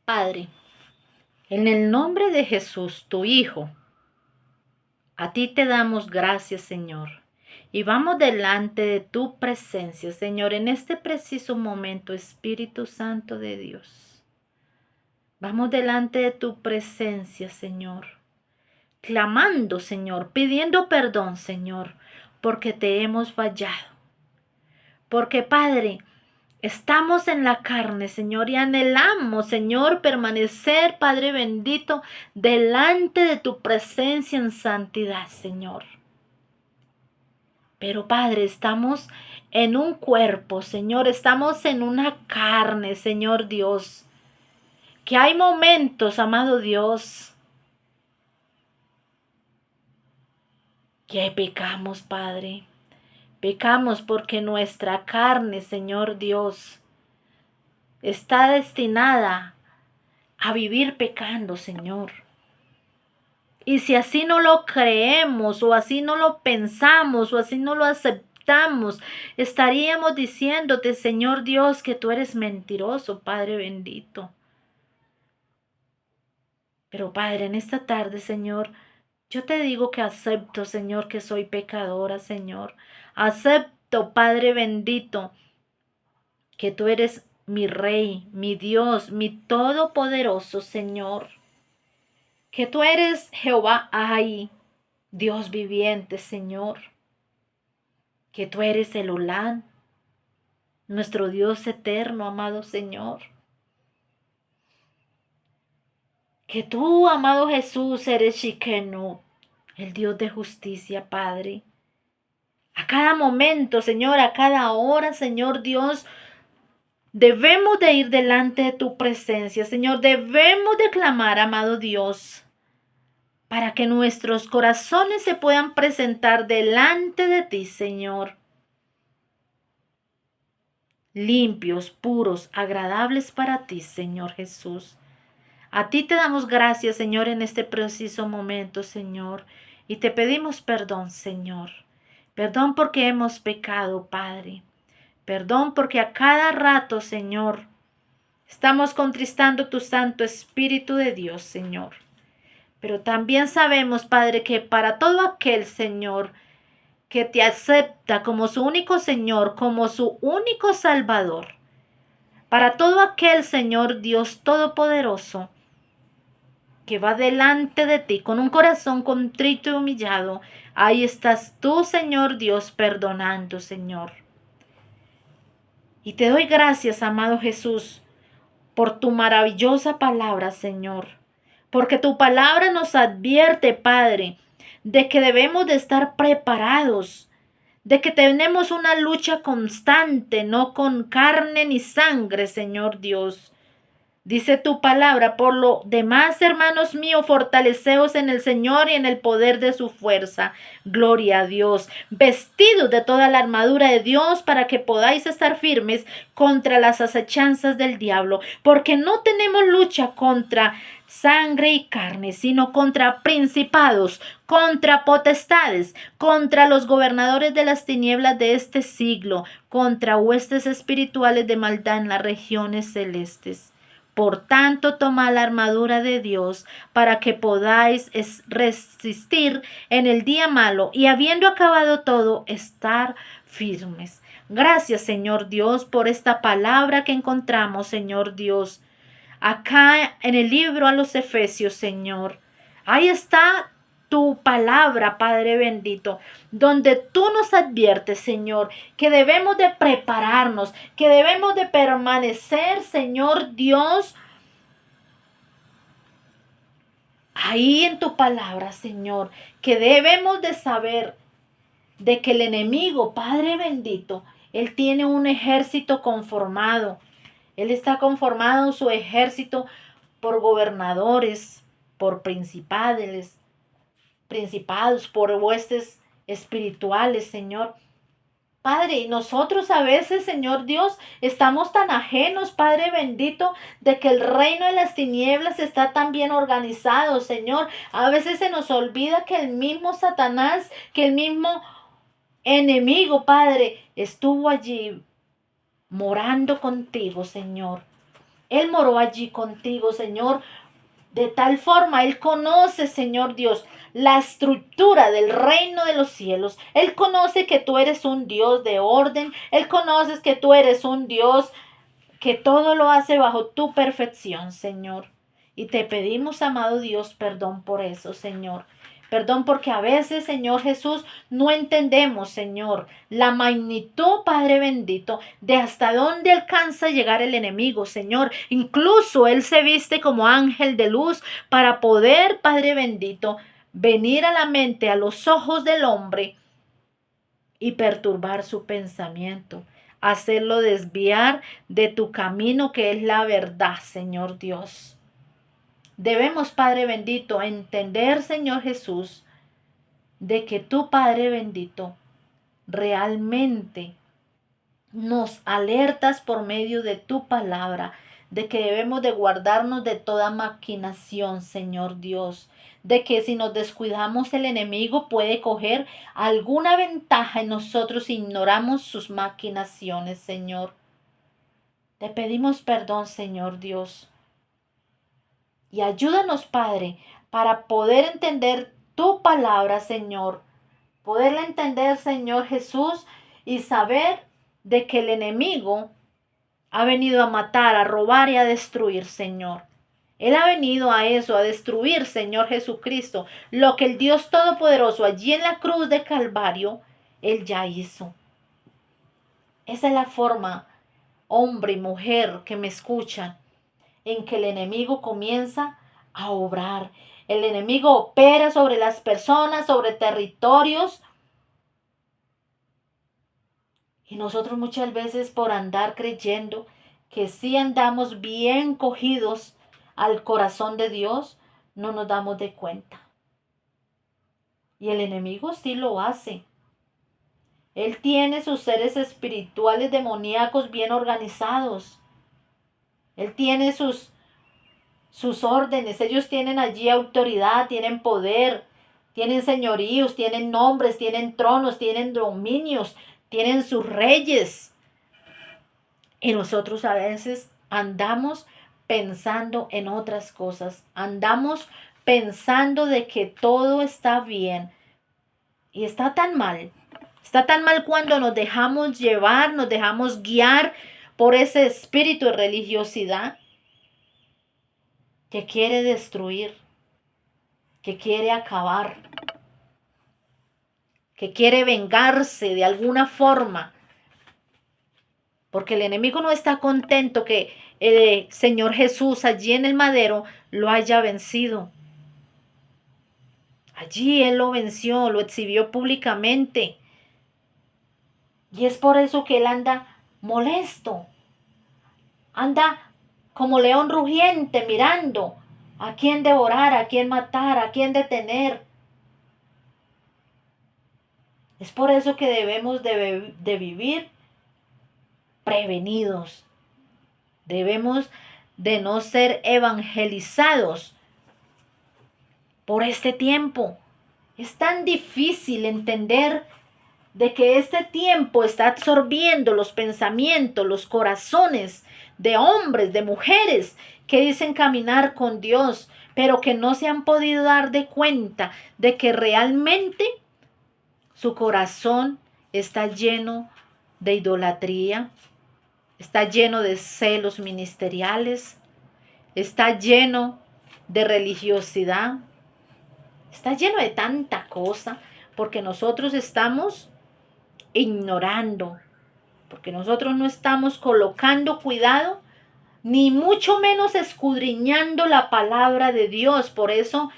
Padre, en el nombre de Jesús, tu Hijo, a ti te damos gracias, Señor. Y vamos delante de tu presencia, Señor, en este preciso momento, Espíritu Santo de Dios. Vamos delante de tu presencia, Señor, clamando, Señor, pidiendo perdón, Señor, porque te hemos fallado. Porque, Padre, estamos en la carne, Señor, y anhelamos, Señor, permanecer, Padre bendito, delante de tu presencia en santidad, Señor. Pero, Padre, estamos en un cuerpo, Señor, estamos en una carne, Señor Dios, que hay momentos, amado Dios, que pecamos, Padre. Pecamos porque nuestra carne, Señor Dios, está destinada a vivir pecando, Señor. Y si así no lo creemos, o así no lo pensamos, o así no lo aceptamos, estaríamos diciéndote, Señor Dios, que tú eres mentiroso, Padre bendito. Pero, Padre, en esta tarde, Señor, yo te digo que acepto, Señor, que soy pecadora, Señor. Acepto, Padre bendito, que tú eres mi Rey, mi Dios, mi Todopoderoso, Señor. Que tú eres Jehová, ay, Dios viviente, Señor. Que tú eres el Olán, nuestro Dios eterno, amado Señor. Que tú, amado Jesús, eres Shikenu, el Dios de justicia, Padre. A cada momento, Señor, a cada hora, Señor Dios, debemos de ir delante de tu presencia, Señor. Debemos de clamar, amado Dios, para que nuestros corazones se puedan presentar delante de ti, Señor. Limpios, puros, agradables para ti, Señor Jesús. A ti te damos gracias, Señor, en este preciso momento, Señor. Y te pedimos perdón, Señor. Perdón porque hemos pecado, Padre. Perdón porque a cada rato, Señor, estamos contristando tu Santo Espíritu de Dios, Señor. Pero también sabemos, Padre, que para todo aquel, Señor, que te acepta como su único Señor, como su único Salvador, para todo aquel, Señor Dios Todopoderoso, que va delante de ti con un corazón contrito y humillado, ahí estás tú, Señor Dios, perdonando, Señor. Y te doy gracias, amado Jesús, por tu maravillosa palabra, Señor, porque tu palabra nos advierte, Padre, de que debemos de estar preparados, de que tenemos una lucha constante, no con carne ni sangre, Señor Dios. Dice tu palabra, por lo demás, hermanos míos, fortaleceos en el Señor y en el poder de su fuerza. Gloria a Dios. Vestidos de toda la armadura de Dios para que podáis estar firmes contra las acechanzas del diablo. Porque no tenemos lucha contra sangre y carne, sino contra principados, contra potestades, contra los gobernadores de las tinieblas de este siglo, contra huestes espirituales de maldad en las regiones celestes. Por tanto, tomad la armadura de Dios para que podáis resistir en el día malo y habiendo acabado todo, estar firmes. Gracias, Señor Dios, por esta palabra que encontramos, Señor Dios, acá en el libro a los Efesios, Señor. Ahí está tu palabra, Padre bendito, donde tú nos adviertes, Señor, que debemos de prepararnos, que debemos de permanecer, Señor Dios, ahí en tu palabra, Señor, que debemos de saber de que el enemigo, Padre bendito, él tiene un ejército conformado. Él está conformado su ejército por gobernadores, por principados, por huestes espirituales, Señor. Padre, y nosotros a veces, Señor Dios, estamos tan ajenos, Padre bendito, de que el reino de las tinieblas está tan bien organizado, Señor. A veces se nos olvida que el mismo Satanás, que el mismo enemigo, Padre, estuvo allí morando contigo, Señor. Él moró allí contigo, Señor. De tal forma, Él conoce, Señor Dios, la estructura del reino de los cielos. Él conoce que tú eres un Dios de orden. Él conoce que tú eres un Dios que todo lo hace bajo tu perfección, Señor. Y te pedimos, amado Dios, perdón por eso, Señor. Perdón porque a veces, Señor Jesús, no entendemos, Señor, la magnitud, Padre bendito, de hasta dónde alcanza a llegar el enemigo, Señor. Incluso Él se viste como ángel de luz para poder, Padre bendito, venir a la mente, a los ojos del hombre y perturbar su pensamiento, hacerlo desviar de tu camino que es la verdad, Señor Dios. Debemos, Padre bendito, entender, Señor Jesús, de que tú, Padre bendito, realmente nos alertas por medio de tu palabra, de que debemos de guardarnos de toda maquinación, Señor Dios, de que si nos descuidamos el enemigo puede coger alguna ventaja en nosotros si ignoramos sus maquinaciones, Señor. Te pedimos perdón, Señor Dios. Y ayúdanos, Padre, para poder entender tu palabra, Señor. Poderla entender, Señor Jesús, y saber de que el enemigo ha venido a matar, a robar y a destruir, Señor. Él ha venido a eso, a destruir, Señor Jesucristo, lo que el Dios Todopoderoso allí en la cruz de Calvario, Él ya hizo. Esa es la forma, hombre y mujer que me escuchan, en que el enemigo comienza a obrar. El enemigo opera sobre las personas, sobre territorios. Y nosotros muchas veces por andar creyendo que sí andamos bien cogidos al corazón de Dios, no nos damos de cuenta. Y el enemigo sí lo hace. Él tiene sus seres espirituales demoníacos bien organizados. Él tiene sus órdenes. Ellos tienen allí autoridad, tienen poder, tienen señoríos, tienen nombres, tienen tronos, tienen dominios, tienen sus reyes. Y nosotros a veces andamos pensando en otras cosas. Andamos pensando de que todo está bien. Y está tan mal. Está tan mal cuando nos dejamos llevar, nos dejamos guiar por ese espíritu de religiosidad que quiere destruir, que quiere acabar, que quiere vengarse de alguna forma. Porque el enemigo no está contento que el Señor Jesús allí en el madero lo haya vencido. Allí Él lo venció, lo exhibió públicamente. Y es por eso que Él anda molesto. Anda como león rugiente mirando a quién devorar, a quién matar, a quién detener. Es por eso que debemos de vivir prevenidos. Debemos de no ser evangelizados por este tiempo. Es tan difícil entender de que este tiempo está absorbiendo los pensamientos, los corazones de hombres, de mujeres que dicen caminar con Dios, pero que no se han podido dar de cuenta de que realmente su corazón está lleno de idolatría, está lleno de celos ministeriales, está lleno de religiosidad, está lleno de tanta cosa, porque nosotros estamos ignorando, porque nosotros no estamos colocando cuidado, ni mucho menos escudriñando la palabra de Dios. Por eso,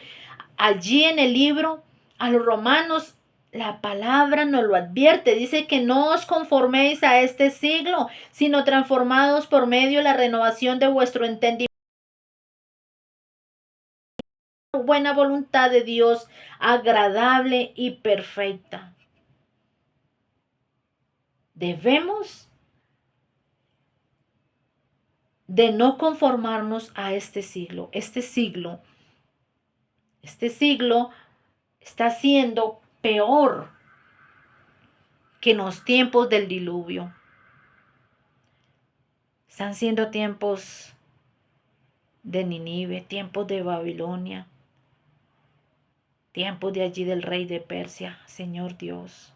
allí en el libro a los Romanos, la palabra nos lo advierte. Dice que no os conforméis a este siglo, sino transformados por medio de la renovación de vuestro entendimiento. Buena voluntad de Dios, agradable y perfecta. Debemos de no conformarnos a este siglo. Este siglo está siendo peor que en los tiempos del diluvio. Están siendo tiempos de Ninive, tiempos de Babilonia, tiempos de allí del rey de Persia, Señor Dios.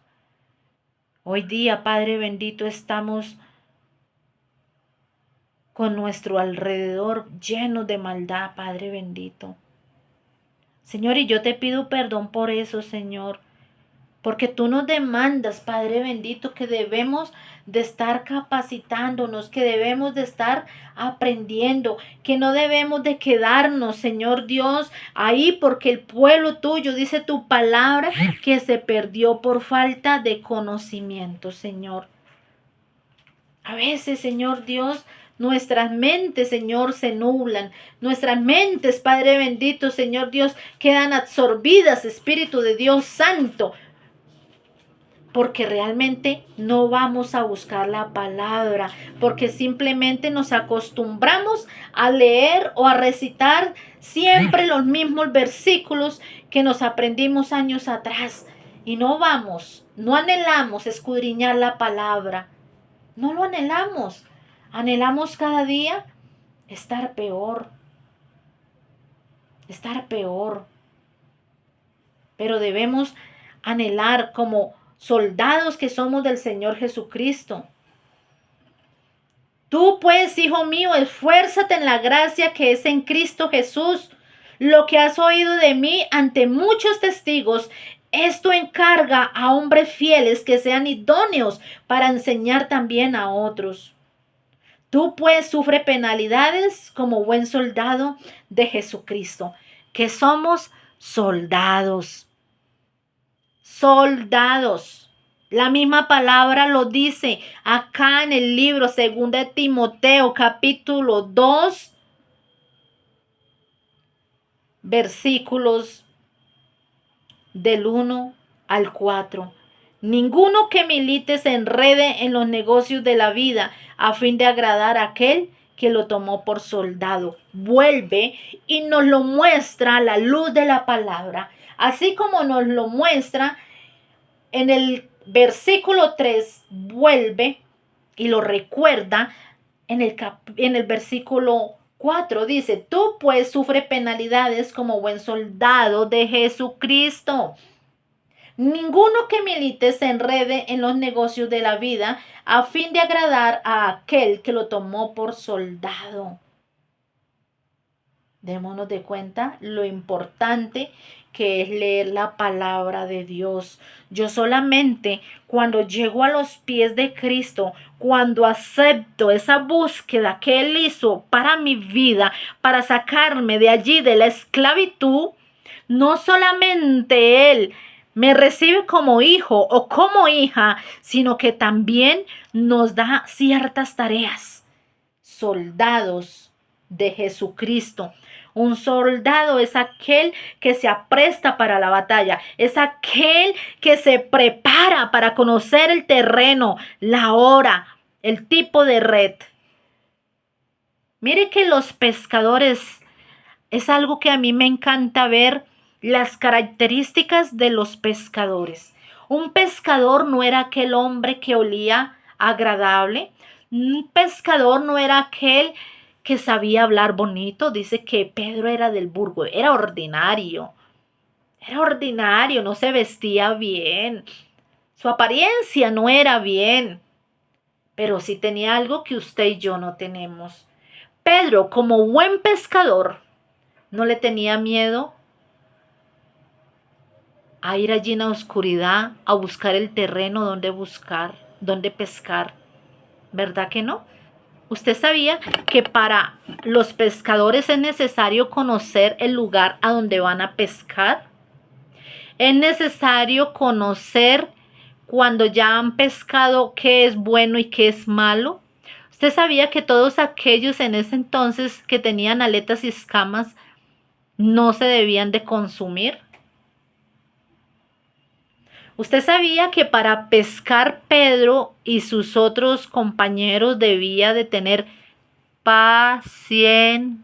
Hoy día, Padre bendito, estamos con nuestro alrededor lleno de maldad, Padre bendito. Señor, y yo te pido perdón por eso, Señor, porque tú nos demandas, Padre bendito, que debemos de estar capacitándonos, que debemos de estar aprendiendo, que no debemos de quedarnos, Señor Dios, ahí porque el pueblo tuyo, dice tu palabra, que se perdió por falta de conocimiento, Señor. A veces, Señor Dios, nuestras mentes, Señor, se nublan. Nuestras mentes, Padre bendito, Señor Dios, quedan absorbidas, Espíritu de Dios Santo, porque realmente no vamos a buscar la palabra, porque simplemente nos acostumbramos a leer o a recitar siempre los mismos versículos que nos aprendimos años atrás. Y no anhelamos escudriñar la palabra. No lo anhelamos. Anhelamos cada día estar peor. Estar peor. Pero debemos anhelar como soldados que somos del Señor Jesucristo. Tú pues, hijo mío, esfuérzate en la gracia que es en Cristo Jesús. Lo que has oído de mí ante muchos testigos, esto encarga a hombres fieles que sean idóneos para enseñar también a otros. Tú pues sufre penalidades como buen soldado de Jesucristo, que somos soldados. Soldados. La misma palabra lo dice acá en el libro 2 de Timoteo, capítulo 2, versículos del 1 al 4. Ninguno que milite se enrede en los negocios de la vida a fin de agradar a aquel que lo tomó por soldado. Vuelve y nos lo muestra a la luz de la palabra, así como nos lo muestra en el versículo 3, vuelve y lo recuerda en el versículo 4. Dice, tú pues sufre penalidades como buen soldado de Jesucristo. Ninguno que milite se enrede en los negocios de la vida a fin de agradar a aquel que lo tomó por soldado. Démonos de cuenta lo importante que es leer la palabra de Dios. Yo solamente cuando llego a los pies de Cristo, cuando acepto esa búsqueda que Él hizo para mi vida, para sacarme de allí, de la esclavitud, no solamente Él me recibe como hijo o como hija, sino que también nos da ciertas tareas. Soldados de Jesucristo. Un soldado es aquel que se apresta para la batalla, es aquel que se prepara para conocer el terreno, la hora, el tipo de red. Mire que los pescadores es algo que a mí me encanta ver, las características de los pescadores. Un pescador no era aquel hombre que olía agradable. Un pescador no era aquel que sabía hablar bonito. Dice que Pedro era del burgo, era ordinario. Era ordinario, no se vestía bien. Su apariencia no era bien. Pero sí tenía algo que usted y yo no tenemos. Pedro, como buen pescador, no le tenía miedo a ir allí en la oscuridad a buscar el terreno donde pescar. ¿Verdad que no? ¿Usted sabía que para los pescadores es necesario conocer el lugar a donde van a pescar? Es necesario conocer cuando ya han pescado qué es bueno y qué es malo. ¿Usted sabía que todos aquellos en ese entonces que tenían aletas y escamas no se debían de consumir? ¿Usted sabía que para pescar Pedro y sus otros compañeros debía de tener paciencia?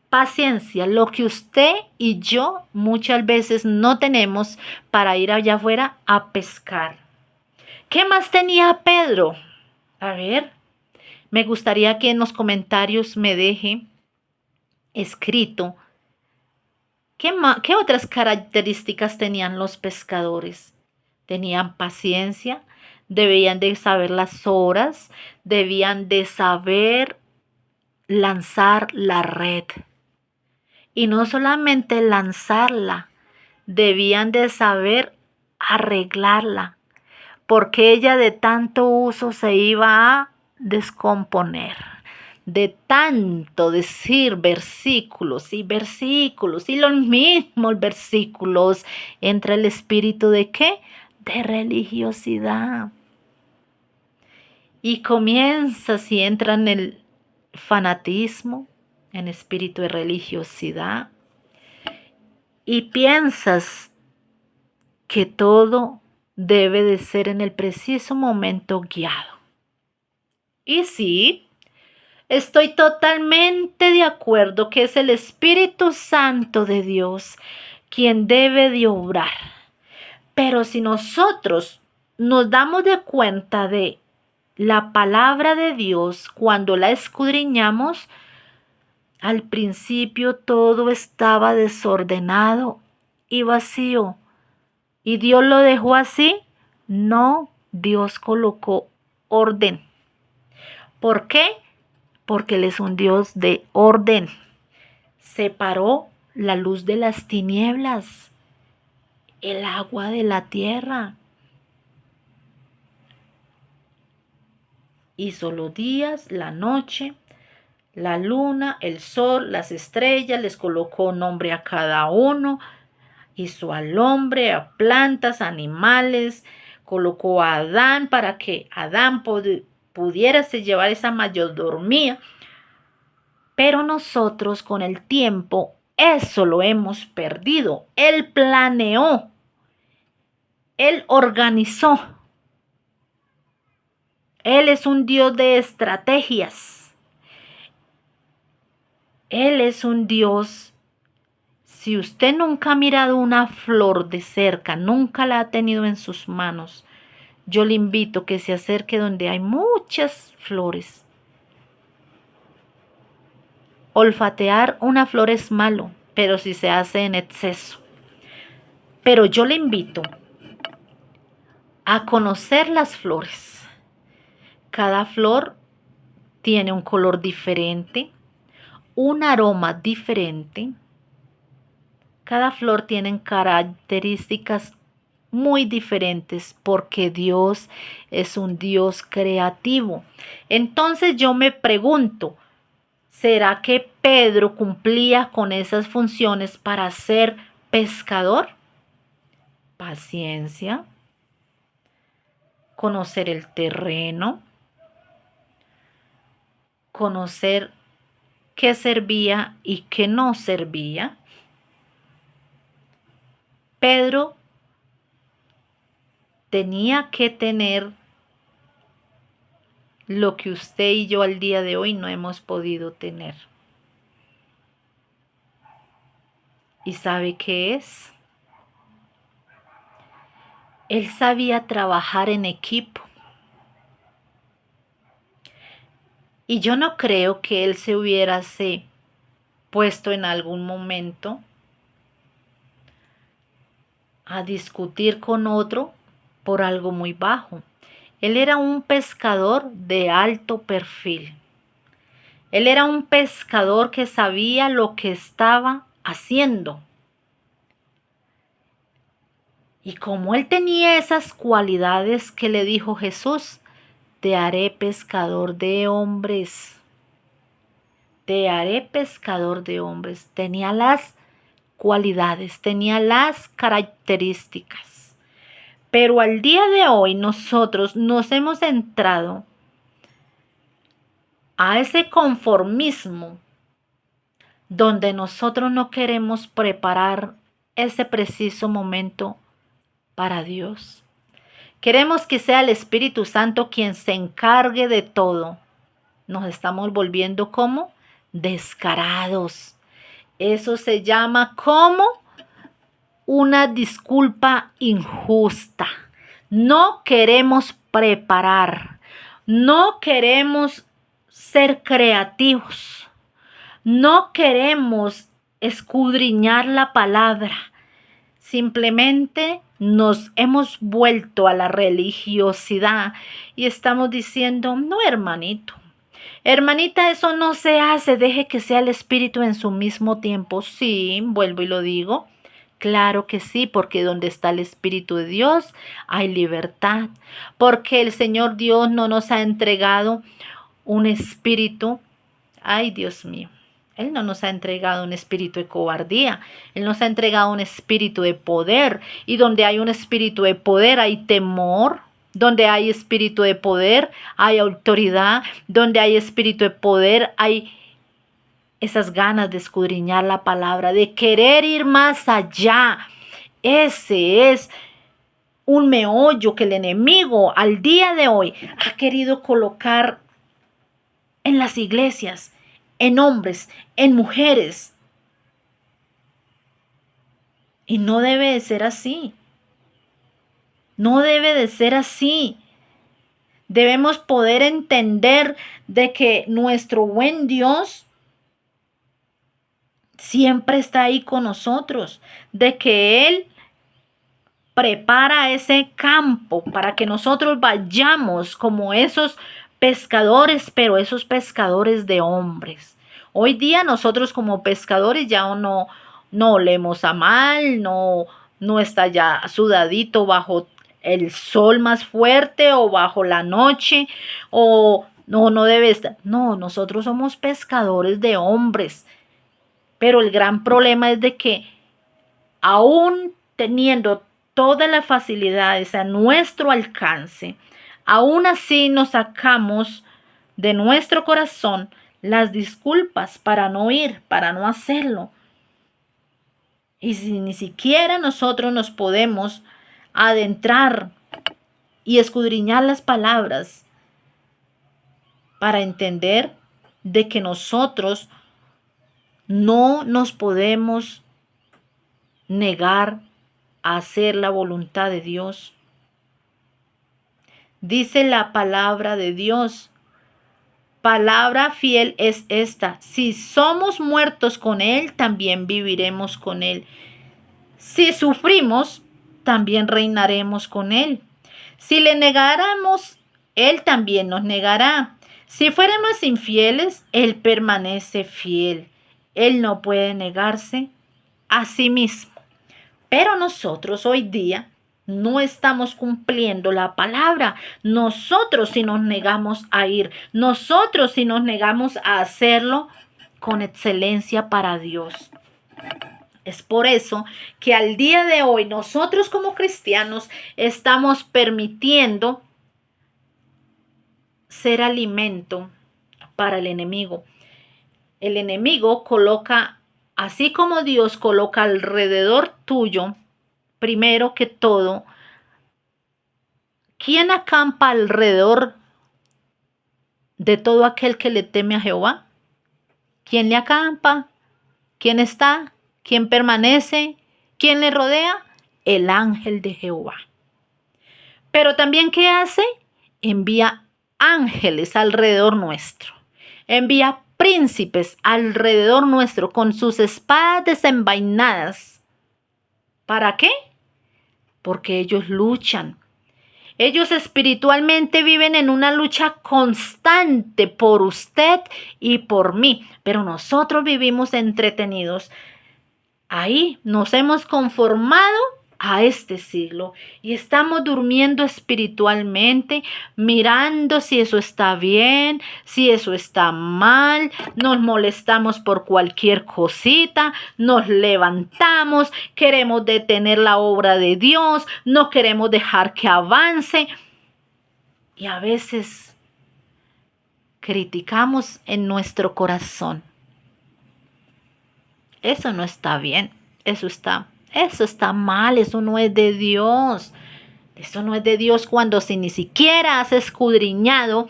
Paciencia, lo que usted y yo muchas veces no tenemos para ir allá afuera a pescar. ¿Qué más tenía Pedro? A ver, Me gustaría que en los comentarios me deje escrito qué otras características tenían los pescadores. Tenían paciencia, debían de saber las horas, debían de saber lanzar la red. Y no solamente lanzarla, debían de saber arreglarla, porque ella de tanto uso se iba a descomponer. De tanto decir versículos y los mismos versículos, entra el espíritu de ¿qué? De religiosidad. Y comienza, si entra en el fanatismo, en espíritu de religiosidad, y piensas que todo debe de ser en el preciso momento guiado. Y sí, estoy totalmente de acuerdo que es el Espíritu Santo de Dios quien debe de obrar. Pero si nosotros nos damos de cuenta de la palabra de Dios cuando la escudriñamos, al principio todo estaba desordenado y vacío. ¿Y Dios lo dejó así? No, Dios colocó orden. ¿Por qué? Porque Él es un Dios de orden. Separó la luz de las tinieblas, el agua de la tierra. Hizo los días, la noche, la luna, el sol, las estrellas, les colocó nombre a cada uno. Hizo al hombre, a plantas, animales, colocó a Adán para que Adán pudiera llevar esa mayordomía. Pero nosotros con el tiempo eso lo hemos perdido. Él planeó, Él organizó. Él es un Dios de estrategias. Él es un Dios. Si usted nunca ha mirado una flor de cerca, nunca la ha tenido en sus manos, yo le invito a que se acerque donde hay muchas flores. Olfatear una flor es malo, pero si se hace en exceso. Pero yo le invito a conocer las flores. Cada flor tiene un color diferente, un aroma diferente. Cada flor tiene características muy diferentes porque Dios es un Dios creativo. Entonces yo me pregunto, ¿será que Pedro cumplía con esas funciones para ser pescador? Paciencia, conocer el terreno, conocer qué servía y qué no servía. Pedro tenía que tener lo que usted y yo al día de hoy no hemos podido tener. ¿Y sabe qué es? Él sabía trabajar en equipo. Y yo no creo que él se hubiese puesto en algún momento a discutir con otro por algo muy bajo. Él era un pescador de alto perfil. Él era un pescador que sabía lo que estaba haciendo. Y como él tenía esas cualidades que le dijo Jesús, te haré pescador de hombres. Te haré pescador de hombres. Tenía las cualidades, tenía las características. Pero al día de hoy nosotros nos hemos entrado a ese conformismo donde nosotros no queremos preparar ese preciso momento para Dios. Queremos que sea el Espíritu Santo quien se encargue de todo. Nos estamos volviendo como descarados. Eso se llama como una disculpa injusta. No queremos preparar, no queremos ser creativos. No queremos escudriñar la palabra. Simplemente nos hemos vuelto a la religiosidad y estamos diciendo, no, hermanito, hermanita, eso no se hace, deje que sea el Espíritu en su mismo tiempo. Sí, vuelvo y lo digo. Claro que sí, porque donde está el Espíritu de Dios hay libertad. Porque el Señor Dios no nos ha entregado un espíritu. Ay, Dios mío. Él no nos ha entregado un espíritu de cobardía. Él nos ha entregado un espíritu de poder. Y donde hay un espíritu de poder hay temor. Donde hay espíritu de poder hay autoridad. Donde hay espíritu de poder hay esas ganas de escudriñar la palabra, de querer ir más allá. Ese es un meollo que el enemigo al día de hoy ha querido colocar en las iglesias, en hombres, en mujeres. Y no debe de ser así. No debe de ser así. Debemos poder entender de que nuestro buen Dios siempre está ahí con nosotros, de que Él prepara ese campo para que nosotros vayamos como esos pescadores, pero esos pescadores de hombres. Hoy día nosotros como pescadores ya no olemos a mal, no está ya sudadito bajo el sol más fuerte o bajo la noche o no debe estar. No, nosotros somos pescadores de hombres. Pero el gran problema es de que aún teniendo todas las facilidades a nuestro alcance, aún así nos sacamos de nuestro corazón las disculpas para no ir, para no hacerlo. Y si ni siquiera nosotros nos podemos adentrar y escudriñar las palabras para entender de que nosotros no nos podemos negar a hacer la voluntad de Dios. Dice la palabra de Dios, palabra fiel es esta: si somos muertos con Él, también viviremos con Él. Si sufrimos, también reinaremos con Él. Si le negáramos, Él también nos negará. Si fuéramos infieles, Él permanece fiel. Él no puede negarse a sí mismo. Pero nosotros hoy día no estamos cumpliendo la palabra. Nosotros si nos negamos a ir, nosotros si nos negamos a hacerlo con excelencia para Dios. Es por eso que al día de hoy nosotros como cristianos estamos permitiendo ser alimento para el enemigo. El enemigo coloca, así como Dios coloca alrededor tuyo, primero que todo, ¿quién acampa alrededor de todo aquel que le teme a Jehová? ¿Quién le acampa? ¿Quién está? ¿Quién permanece? ¿Quién le rodea? El ángel de Jehová. Pero también, ¿qué hace? Envía ángeles alrededor nuestro. Envía príncipes alrededor nuestro con sus espadas desenvainadas. ¿Para qué? Porque ellos luchan. Ellos espiritualmente viven en una lucha constante por usted y por mí. Pero nosotros vivimos entretenidos. Ahí nos hemos conformado a este siglo y estamos durmiendo espiritualmente, mirando si eso está bien, si eso está mal, nos molestamos por cualquier cosita, nos levantamos, queremos detener la obra de Dios, no queremos dejar que avance y a veces criticamos en nuestro corazón. Eso no está bien, eso está mal, eso no es de Dios. Eso no es de Dios cuando si ni siquiera has escudriñado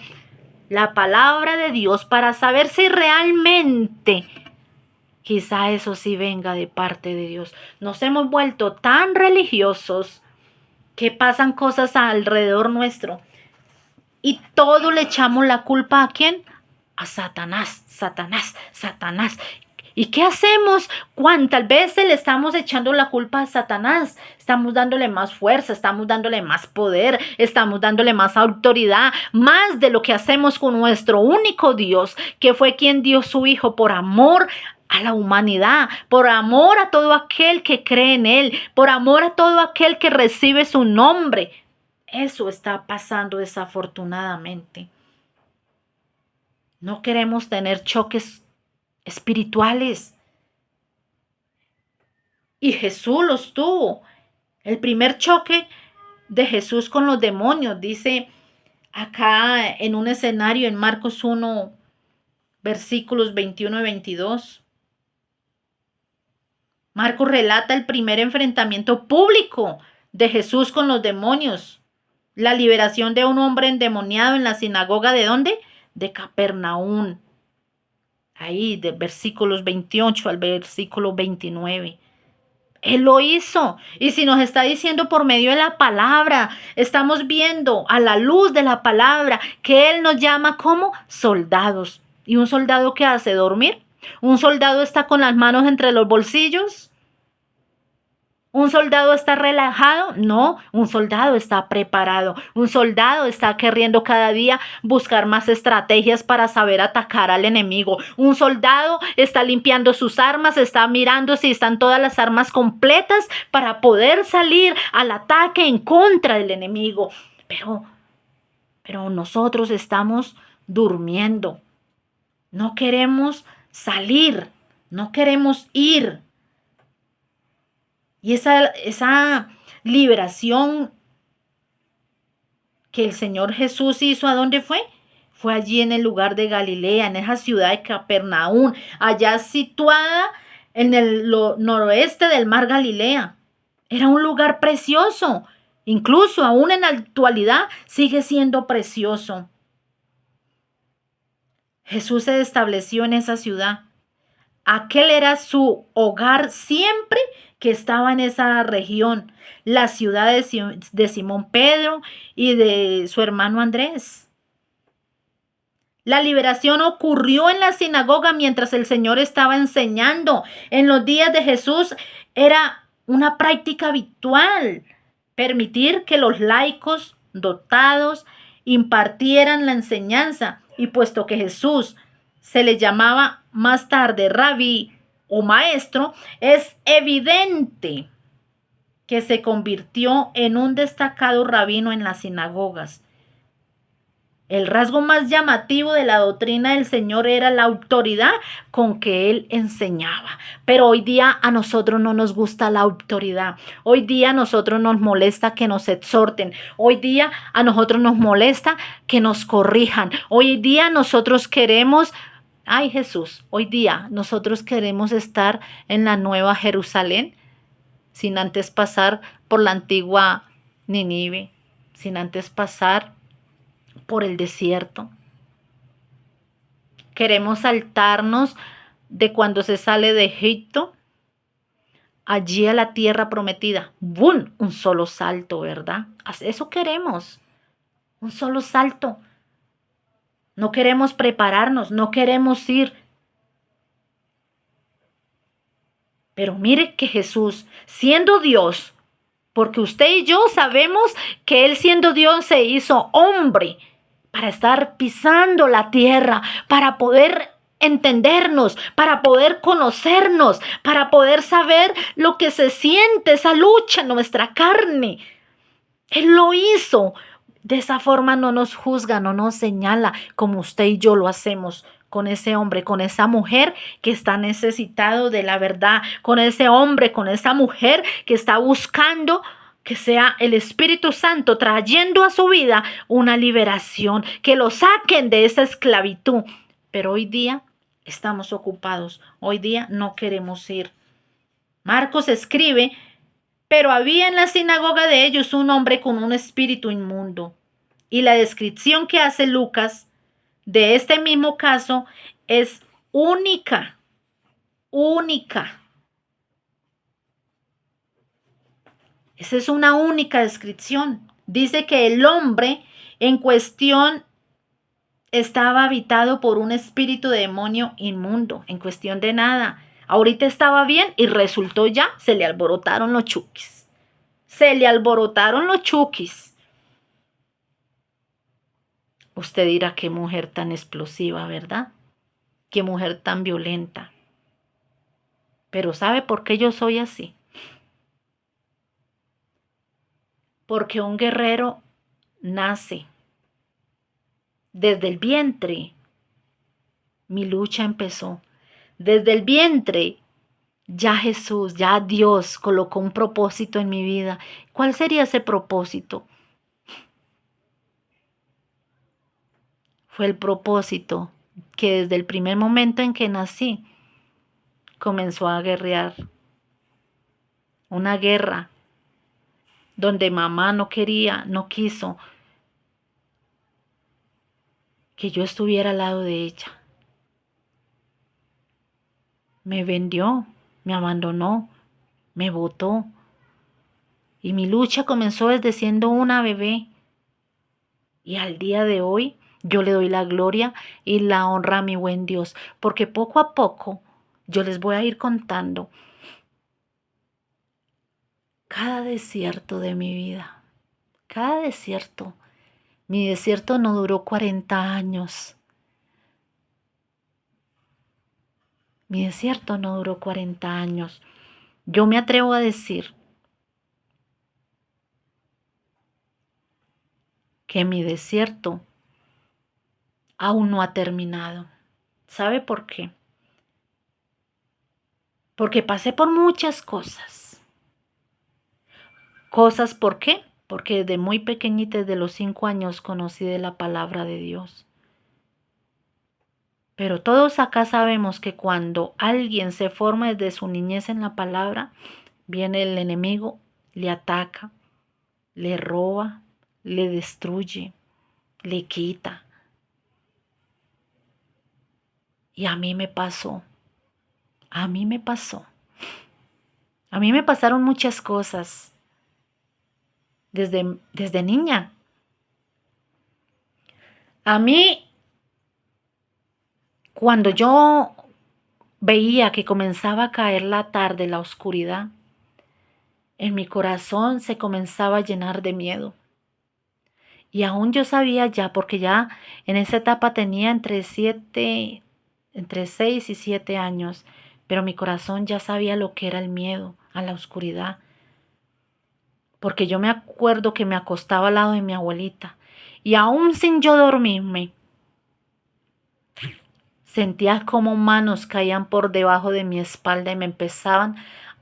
la palabra de Dios para saber si realmente quizá eso sí venga de parte de Dios. Nos hemos vuelto tan religiosos que pasan cosas alrededor nuestro y todo le echamos la culpa ¿a quién? a Satanás, Satanás, Satanás. ¿Y qué hacemos? ¿Cuántas veces le estamos echando la culpa a Satanás? Estamos dándole más fuerza, estamos dándole más poder, estamos dándole más autoridad, más de lo que hacemos con nuestro único Dios, que fue quien dio su Hijo por amor a la humanidad, por amor a todo aquel que cree en Él, por amor a todo aquel que recibe su nombre. Eso está pasando desafortunadamente. No queremos tener choques espirituales. Y Jesús los tuvo. El primer choque de Jesús con los demonios, dice acá en un escenario en Marcos 1, versículos 21 y 22. Marcos relata el primer enfrentamiento público de Jesús con los demonios. La liberación de un hombre endemoniado en la sinagoga, ¿de dónde? De Capernaum. Ahí, de versículos 28 al versículo 29. Él lo hizo. Y si nos está diciendo por medio de la palabra, estamos viendo a la luz de la palabra que Él nos llama como soldados. ¿Y un soldado qué hace? ¿Dormir? ¿Un soldado está con las manos entre los bolsillos? ¿Un soldado está relajado? No, un soldado está preparado. Un soldado está queriendo cada día buscar más estrategias para saber atacar al enemigo. Un soldado está limpiando sus armas, está mirando si están todas las armas completas para poder salir al ataque en contra del enemigo. Pero nosotros estamos durmiendo. No queremos salir, no queremos ir. Y esa liberación que el Señor Jesús hizo, ¿a dónde fue? Fue allí en el lugar de Galilea, en esa ciudad de Capernaum, allá situada en el noroeste del mar Galilea. Era un lugar precioso. Incluso aún en la actualidad sigue siendo precioso. Jesús se estableció en esa ciudad. Aquel era su hogar siempre que estaba en esa región, la ciudad de Simón Pedro y de su hermano Andrés. La liberación ocurrió en la sinagoga mientras el Señor estaba enseñando. En los días de Jesús era una práctica habitual permitir que los laicos dotados impartieran la enseñanza. Y puesto que Jesús se le llamaba más tarde rabí o maestro, es evidente que se convirtió en un destacado rabino en las sinagogas. El rasgo más llamativo de la doctrina del Señor era la autoridad con que Él enseñaba. Pero hoy día a nosotros no nos gusta la autoridad. Hoy día a nosotros nos molesta que nos exhorten. Hoy día a nosotros nos molesta que nos corrijan. Hoy día nosotros queremos... Ay, Jesús, hoy día nosotros queremos estar en la nueva Jerusalén sin antes pasar por la antigua Nínive, sin antes pasar por el desierto. Queremos saltarnos de cuando se sale de Egipto allí a la tierra prometida. ¡Bum! Un solo salto, ¿verdad? Eso queremos. Un solo salto. No queremos prepararnos, no queremos ir. Pero mire que Jesús, siendo Dios, porque usted y yo sabemos que Él siendo Dios se hizo hombre para estar pisando la tierra, para poder entendernos, para poder conocernos, para poder saber lo que se siente esa lucha en nuestra carne. Él lo hizo. De esa forma no nos juzga, no nos señala como usted y yo lo hacemos con ese hombre, con esa mujer que está necesitado de la verdad, con ese hombre, con esa mujer que está buscando que sea el Espíritu Santo trayendo a su vida una liberación, que lo saquen de esa esclavitud. Pero hoy día estamos ocupados, hoy día no queremos ir. Marcos escribe: pero había en la sinagoga de ellos un hombre con un espíritu inmundo. Y la descripción que hace Lucas de este mismo caso es única, única. Esa es una única descripción. Dice que el hombre en cuestión estaba habitado por un espíritu de demonio inmundo, en cuestión de nada. Ahorita estaba bien y resultó ya, se le alborotaron los chuquis. Se le alborotaron los chuquis. Usted dirá, qué mujer tan explosiva, ¿verdad? Qué mujer tan violenta. Pero ¿sabe por qué yo soy así? Porque un guerrero nace desde el vientre. Mi lucha empezó. Desde el vientre ya Jesús, ya Dios colocó un propósito en mi vida. ¿Cuál sería ese propósito? Fue el propósito que desde el primer momento en que nací comenzó a guerrear. Una guerra donde mamá no quería, no quiso que yo estuviera al lado de ella. Me vendió, me abandonó, me botó. Y mi lucha comenzó desde siendo una bebé. Y al día de hoy yo le doy la gloria y la honra a mi buen Dios, porque poco a poco yo les voy a ir contando cada desierto de mi vida, cada desierto. Mi desierto no duró 40 años. Mi desierto no duró 40 años. Yo me atrevo a decir que mi desierto aún no ha terminado. ¿Sabe por qué? Porque pasé por muchas cosas. ¿Cosas por qué? Porque desde muy pequeñita, desde los 5 años, conocí de la palabra de Dios. Pero todos acá sabemos que cuando alguien se forma desde su niñez en la palabra, viene el enemigo, le ataca, le roba, le destruye, le quita. Y a mí me pasó, a mí me pasó. A mí me pasaron muchas cosas desde niña. A mí, cuando yo veía que comenzaba a caer la tarde, la oscuridad, en mi corazón se comenzaba a llenar de miedo. Y aún yo sabía ya, porque ya en esa etapa tenía entre 6 y 7 años, pero mi corazón ya sabía lo que era el miedo a la oscuridad. Porque yo me acuerdo que me acostaba al lado de mi abuelita y aún sin yo dormirme, sentía como manos caían por debajo de mi espalda y me empezaban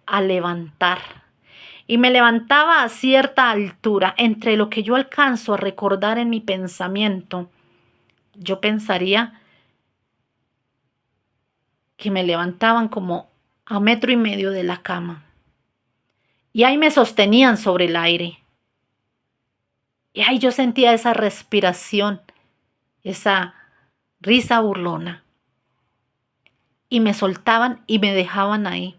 a levantar. Y me levantaba a cierta altura, entre lo que yo alcanzo a recordar en mi pensamiento. Yo pensaría que me levantaban como a 1,5 metros de la cama. Y ahí me sostenían sobre el aire. Y ahí yo sentía esa respiración, esa risa burlona. Y me soltaban y me dejaban ahí.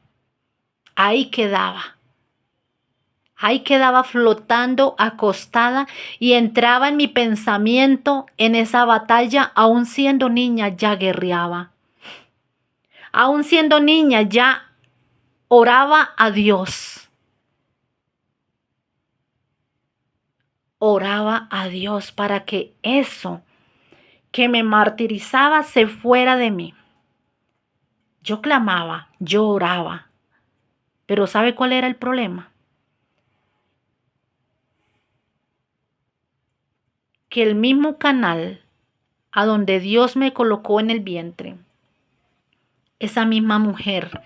Ahí quedaba. Ahí quedaba flotando, acostada, y entraba en mi pensamiento en esa batalla. Aún siendo niña ya guerreaba. Aún siendo niña ya oraba a Dios. Oraba a Dios para que eso que me martirizaba se fuera de mí. Yo clamaba, yo oraba. Pero ¿sabe cuál era el problema? Que el mismo canal a donde Dios me colocó en el vientre, esa misma mujer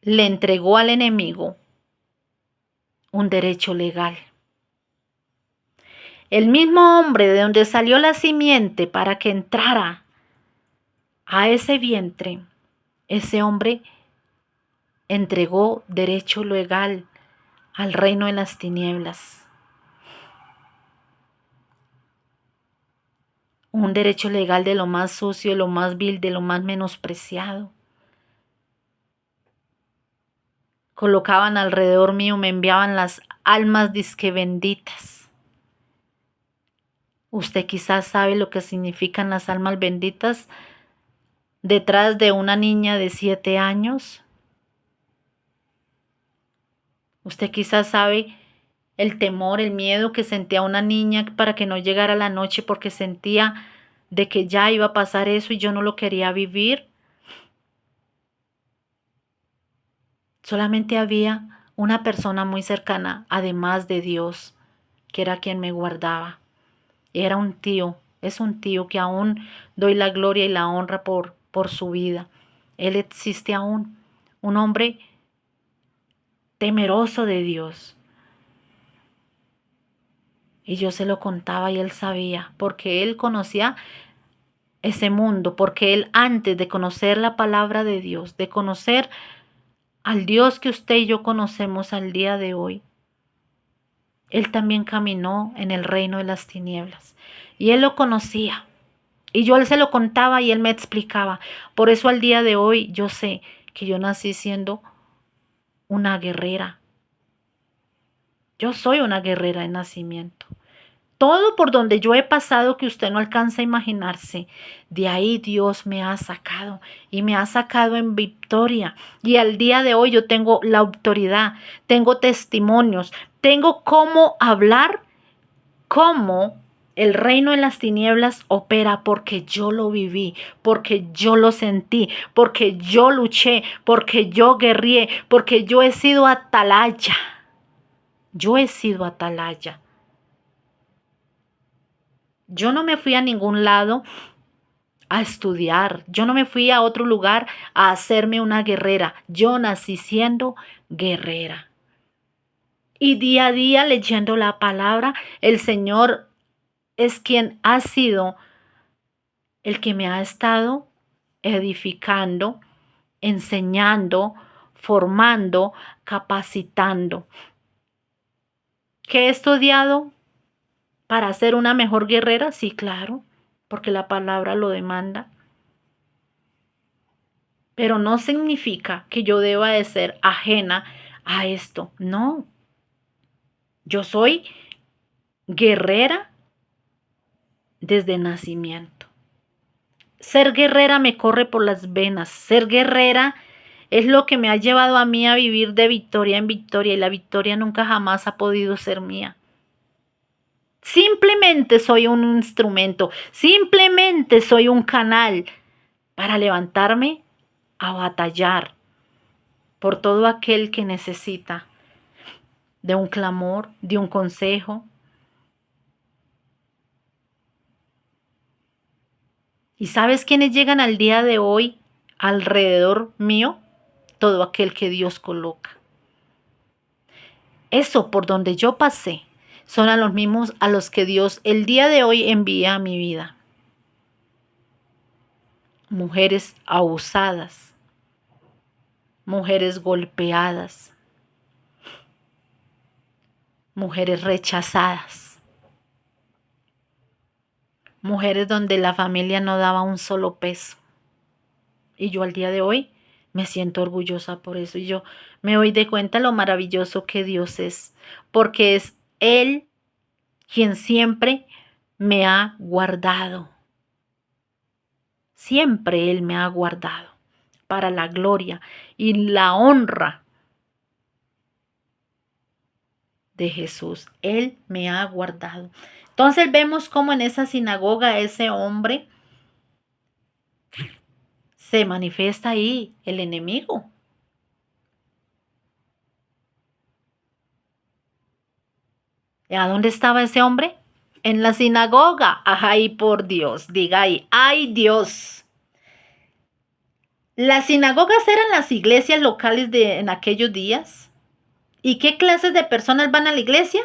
le entregó al enemigo un derecho legal. El mismo hombre de donde salió la simiente para que entrara a ese vientre, ese hombre entregó derecho legal al reino de las tinieblas. Un derecho legal de lo más sucio, de lo más vil, de lo más menospreciado. Colocaban alrededor mío, me enviaban las almas disque benditas. Usted quizás sabe lo que significan las almas benditas detrás de una niña de 7 años. Usted quizás sabe el temor, el miedo que sentía una niña para que no llegara la noche porque sentía de que ya iba a pasar eso y yo no lo quería vivir. Solamente había una persona muy cercana, además de Dios, que era quien me guardaba. Era un tío, es un tío que aún doy la gloria y la honra por su vida. Él existe aún, un hombre temeroso de Dios. Y yo se lo contaba y él sabía, porque él conocía ese mundo, porque él antes de conocer la palabra de Dios, de conocer al Dios que usted y yo conocemos al día de hoy, él también caminó en el reino de las tinieblas. Y él lo conocía. Y yo a él se lo contaba y él me explicaba. Por eso al día de hoy yo sé que yo nací siendo una guerrera. Yo soy una guerrera de nacimiento. Todo por donde yo he pasado que usted no alcanza a imaginarse, de ahí Dios me ha sacado y me ha sacado en victoria. Y al día de hoy yo tengo la autoridad, tengo testimonios, tengo cómo hablar, cómo el reino de las tinieblas opera porque yo lo viví, porque yo lo sentí, porque yo luché, porque yo guerrié, porque yo he sido atalaya. Yo he sido atalaya. Yo no me fui a ningún lado a estudiar. Yo no me fui a otro lugar a hacerme una guerrera. Yo nací siendo guerrera. Y día a día leyendo la palabra, el Señor es quien ha sido el que me ha estado edificando, enseñando, formando, capacitando. ¿Qué he estudiado para ser una mejor guerrera? Sí, claro, porque la palabra lo demanda. Pero no significa que yo deba de ser ajena a esto. No, yo soy guerrera desde nacimiento. Ser guerrera me corre por las venas. Ser guerrera es lo que me ha llevado a mí a vivir de victoria en victoria y la victoria nunca jamás ha podido ser mía. Simplemente soy un instrumento, simplemente soy un canal para levantarme a batallar por todo aquel que necesita de un clamor, de un consejo. ¿Y sabes quiénes llegan al día de hoy alrededor mío? Todo aquel que Dios coloca. Eso por donde yo pasé son a los mismos a los que Dios el día de hoy envía a mi vida. Mujeres abusadas, mujeres golpeadas, mujeres rechazadas, mujeres donde la familia no daba un solo peso. Y yo al día de hoy me siento orgullosa por eso. Y yo me doy de cuenta lo maravilloso que Dios es, porque es Él quien siempre me ha guardado. Siempre Él me ha guardado para la gloria y la honra de Jesús. Él me ha guardado. Entonces vemos cómo en esa sinagoga ese hombre se manifiesta ahí, el enemigo. ¿A dónde estaba ese hombre? En la sinagoga. Ay, por Dios, diga ahí, ay Dios. Las sinagogas eran las iglesias locales en aquellos días. ¿Y qué clases de personas van a la iglesia?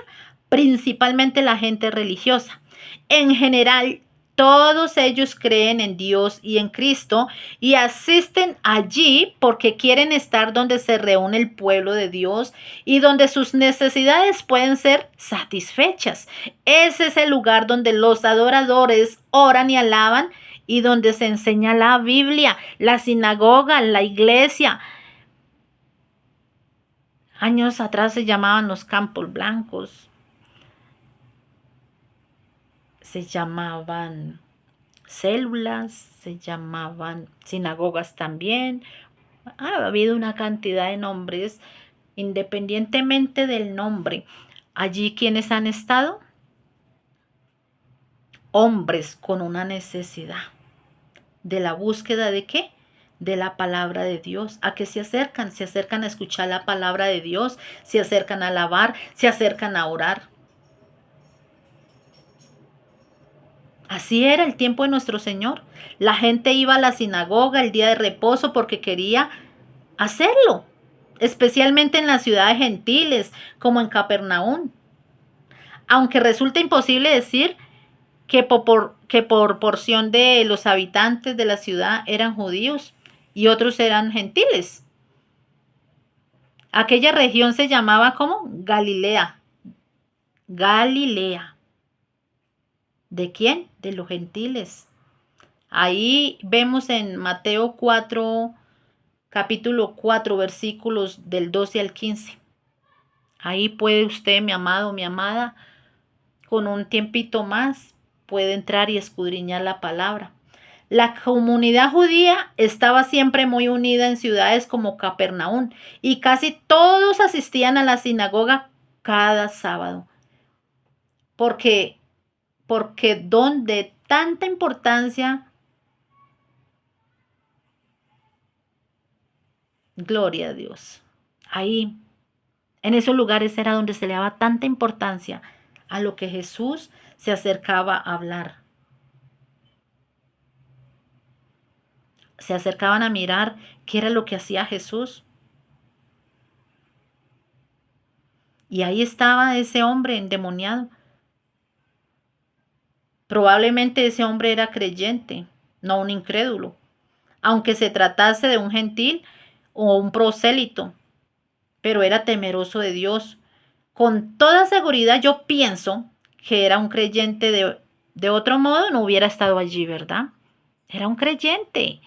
Principalmente la gente religiosa. En general, todos ellos creen en Dios y en Cristo y asisten allí porque quieren estar donde se reúne el pueblo de Dios y donde sus necesidades pueden ser satisfechas. Ese es el lugar donde los adoradores oran y alaban y donde se enseña la Biblia, la sinagoga, la iglesia. Años atrás se llamaban los campos blancos. se llamaban células, se llamaban sinagogas también. Ha habido una cantidad de nombres, independientemente del nombre. Allí, ¿quiénes han estado? Hombres con una necesidad de la búsqueda de ¿qué? De la palabra de Dios. ¿A qué se acercan? Se acercan a escuchar la palabra de Dios, se acercan a alabar, se acercan a orar. Así era el tiempo de nuestro Señor. La gente iba a la sinagoga el día de reposo porque quería hacerlo, especialmente en las ciudades gentiles, como en Capernaum. Aunque resulta imposible decir que por porción de los habitantes de la ciudad eran judíos y otros eran gentiles. Aquella región se llamaba como Galilea. Galilea. ¿De quién? De los gentiles. Ahí vemos en Mateo 4, capítulo 4, versículos del 12 al 15. Ahí puede usted, mi amado, mi amada, con un tiempito más, puede entrar y escudriñar la palabra. La comunidad judía estaba siempre muy unida en ciudades como Capernaum y casi todos asistían a la sinagoga cada sábado. Porque don de tanta importancia, gloria a Dios. Ahí, en esos lugares era donde se le daba tanta importancia a lo que Jesús se acercaba a hablar. Se acercaban a mirar qué era lo que hacía Jesús. Y ahí estaba ese hombre endemoniado. Probablemente ese hombre era creyente, no un incrédulo, aunque se tratase de un gentil o un prosélito, pero era temeroso de Dios. Con toda seguridad yo pienso que era un creyente de otro modo, no hubiera estado allí, ¿verdad? Era un creyente.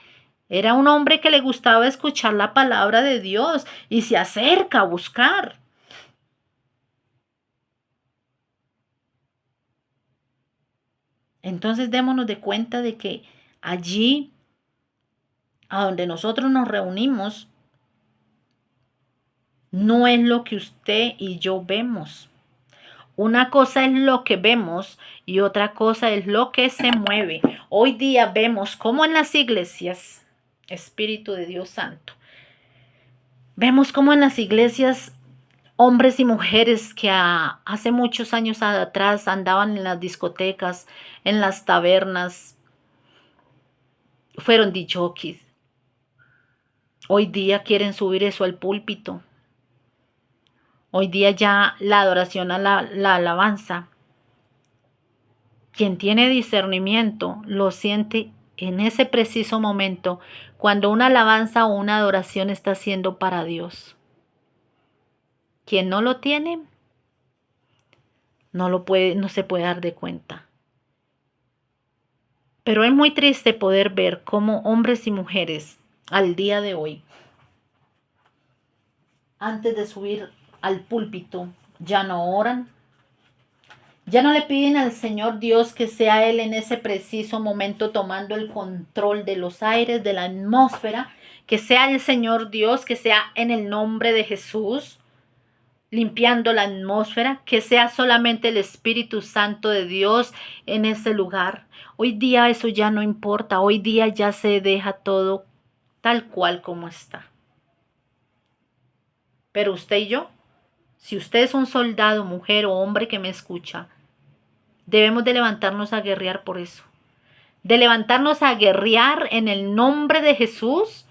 Era un hombre que le gustaba escuchar la palabra de Dios y se acerca a buscar. Entonces démonos de cuenta de que allí, a donde nosotros nos reunimos, no es lo que usted y yo vemos. Una cosa es lo que vemos y otra cosa es lo que se mueve. Hoy día vemos cómo en las iglesias, Espíritu de Dios Santo, vemos cómo en las iglesias hombres y mujeres que hace muchos años atrás andaban en las discotecas, en las tabernas, fueron dijokis. Hoy día quieren subir eso al púlpito. Hoy día ya la adoración a la alabanza. Quien tiene discernimiento lo siente en ese preciso momento cuando una alabanza o una adoración está siendo para Dios. Quien no lo tiene, no se puede dar de cuenta. Pero es muy triste poder ver cómo hombres y mujeres al día de hoy, antes de subir al púlpito, ya no oran, ya no le piden al Señor Dios que sea Él en ese preciso momento tomando el control de los aires, de la atmósfera, que sea el Señor Dios, que sea en el nombre de Jesús, limpiando la atmósfera, que sea solamente el Espíritu Santo de Dios en ese lugar. Hoy día eso ya no importa, hoy día ya se deja todo tal cual como está. Pero usted y yo, si usted es un soldado, mujer o hombre que me escucha, debemos de levantarnos a guerrear por eso. De levantarnos a guerrear en el nombre de Jesús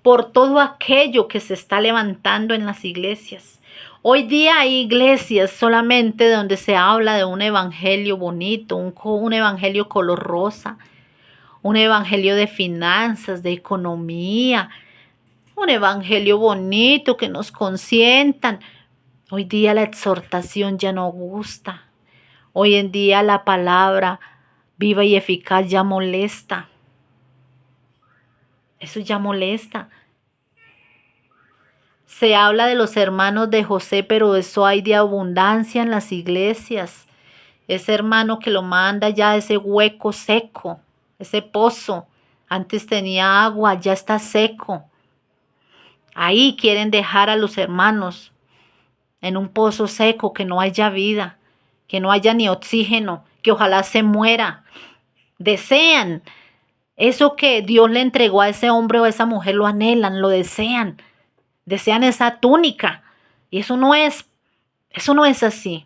por todo aquello que se está levantando en las iglesias. Hoy día hay iglesias solamente donde se habla de un evangelio bonito, un evangelio color rosa, un evangelio de finanzas, de economía, un evangelio bonito que nos consientan. Hoy día la exhortación ya no gusta. Hoy en día la palabra viva y eficaz ya molesta. Eso ya molesta. Se habla de los hermanos de José, pero eso hay de abundancia en las iglesias. ese hermano que lo manda ya a ese hueco seco, ese pozo. Antes tenía agua, ya está seco. Ahí quieren dejar a los hermanos en un pozo seco, que no haya vida, que no haya ni oxígeno, que ojalá se muera. Desean eso que Dios le entregó a ese hombre o a esa mujer, lo anhelan, lo desean. Desean esa túnica. Y eso no es así.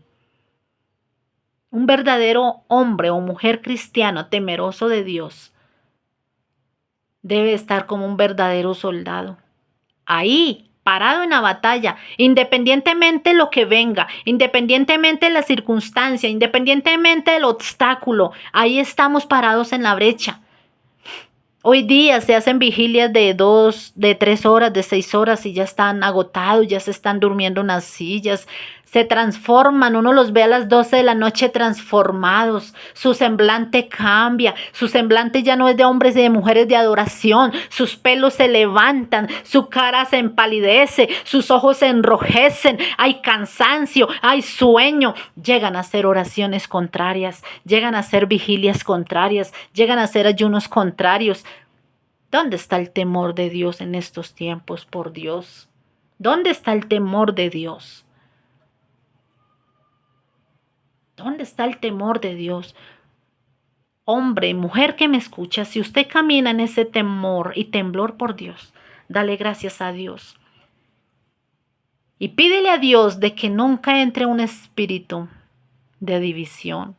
Un verdadero hombre o mujer cristiano temeroso de Dios debe estar como un verdadero soldado. Ahí, parado en la batalla, independientemente de lo que venga, independientemente de la circunstancia, independientemente del obstáculo, ahí estamos parados en la brecha. Hoy día se hacen vigilias de 2, de 3 horas, de 6 horas y ya están agotados, ya se están durmiendo en las sillas, se transforman, uno los ve a las 12 de la noche transformados, su semblante cambia, su semblante ya no es de hombres y de mujeres de adoración, sus pelos se levantan, su cara se empalidece, sus ojos se enrojecen, hay cansancio, hay sueño, llegan a hacer oraciones contrarias, llegan a hacer vigilias contrarias, llegan a hacer ayunos contrarios. ¿Dónde está el temor de Dios en estos tiempos, por Dios? ¿Dónde está el temor de Dios? ¿Dónde está el temor de Dios? Hombre, mujer que me escucha, si usted camina en ese temor y temblor por Dios, dale gracias a Dios. Y pídele a Dios de que nunca entre un espíritu de división,